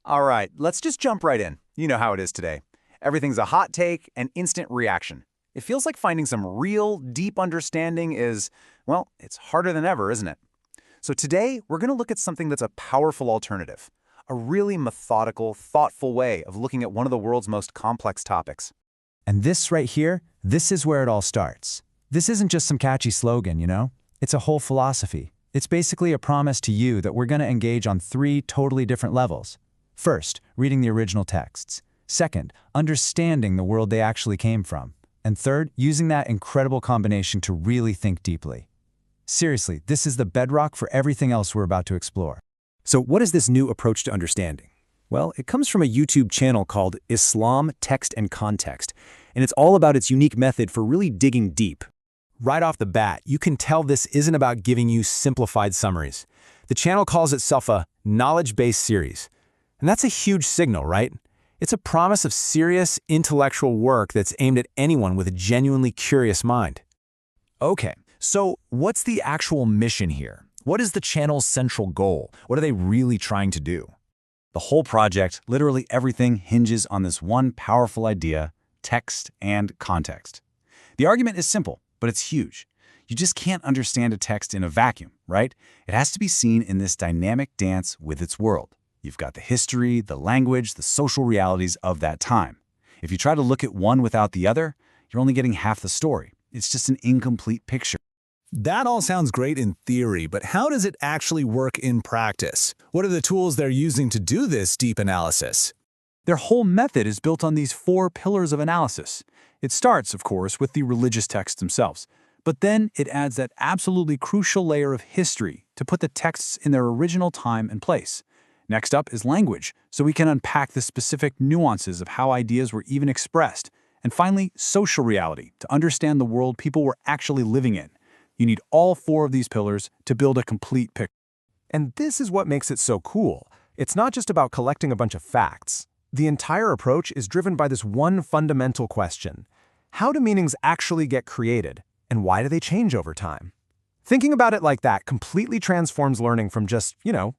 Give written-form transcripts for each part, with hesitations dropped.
All right, let's just jump right in. You know how it is today. Everything's a hot take and instant reaction. It feels like finding some real, deep understanding is, well, it's harder than ever, isn't it? So today, we're going to look at something that's a powerful alternative, a really methodical, thoughtful way of looking at one of the world's most complex topics. And this right here, this is where it all starts. This isn't just some catchy slogan, you know? It's a whole philosophy. It's basically a promise to you that we're going to engage on three totally different levels. First, reading the original texts. Second, understanding the world they actually came from. And third, using that incredible combination to really think deeply. Seriously, this is the bedrock for everything else we're about to explore. So what is this new approach to understanding? Well, it comes from a YouTube channel called Islam, Text and Context, and it's all about its unique method for really digging deep. Right off the bat, you can tell this isn't about giving you simplified summaries. The channel calls itself a knowledge-based series. And that's a huge signal, right? It's a promise of serious intellectual work that's aimed at anyone with a genuinely curious mind. Okay, so what's the actual mission here? What is the channel's central goal? What are they really trying to do? The whole project, literally everything, hinges on this one powerful idea: text and context. The argument is simple, but it's huge. You just can't understand a text in a vacuum, right? It has to be seen in this dynamic dance with its world. You've got the history, the language, the social realities of that time. If you try to look at one without the other, you're only getting half the story. It's just an incomplete picture. That all sounds great in theory, but how does it actually work in practice? What are the tools they're using to do this deep analysis? Their whole method is built on these four pillars of analysis. It starts, of course, with the religious texts themselves, but then it adds that absolutely crucial layer of history to put the texts in their original time and place. Next up is language, so we can unpack the specific nuances of how ideas were even expressed. And finally, social reality, to understand the world people were actually living in. You need all four of these pillars to build a complete picture. And this is what makes it so cool. It's not just about collecting a bunch of facts. The entire approach is driven by this one fundamental question. How do meanings actually get created, and why do they change over time? Thinking about it like that completely transforms learning from just,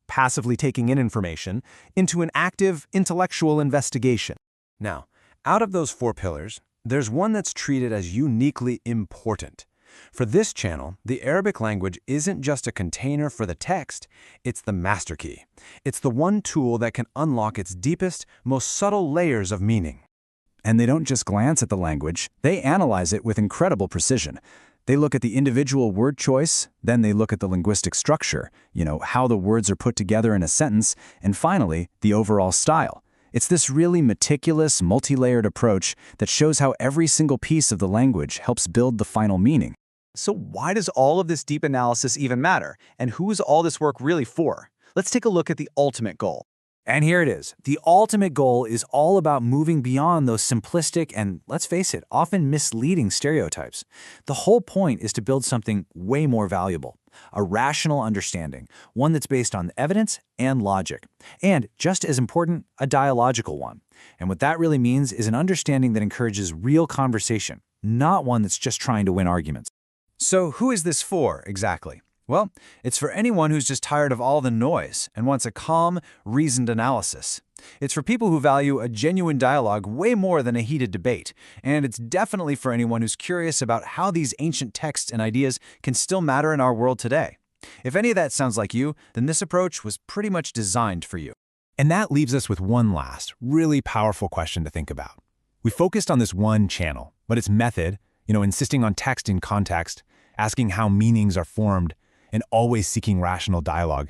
passively taking in information into an active, intellectual investigation. Now, out of those four pillars, there's one that's treated as uniquely important. For this channel, the Arabic language isn't just a container for the text, it's the master key. It's the one tool that can unlock its deepest, most subtle layers of meaning. And they don't just glance at the language, they analyze it with incredible precision. They look at the individual word choice, then they look at the linguistic structure, how the words are put together in a sentence, and finally, the overall style. It's this really meticulous, multi-layered approach that shows how every single piece of the language helps build the final meaning. So why does all of this deep analysis even matter? And who is all this work really for? Let's take a look at the ultimate goal. And here it is. The ultimate goal is all about moving beyond those simplistic and, let's face it, often misleading stereotypes. The whole point is to build something way more valuable, a rational understanding, one that's based on evidence and logic, and, just as important, a dialogical one. And what that really means is an understanding that encourages real conversation, not one that's just trying to win arguments. So who is this for, exactly? Well, it's for anyone who's just tired of all the noise and wants a calm, reasoned analysis. It's for people who value a genuine dialogue way more than a heated debate. And it's definitely for anyone who's curious about how these ancient texts and ideas can still matter in our world today. If any of that sounds like you, then this approach was pretty much designed for you. And that leaves us with one last, really powerful question to think about. We focused on this one channel, but its method, insisting on text in context, asking how meanings are formed, and always seeking rational dialogue,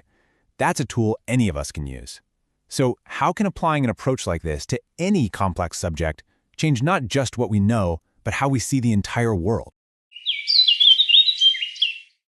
that's a tool any of us can use. So how can applying an approach like this to any complex subject change not just what we know, but how we see the entire world?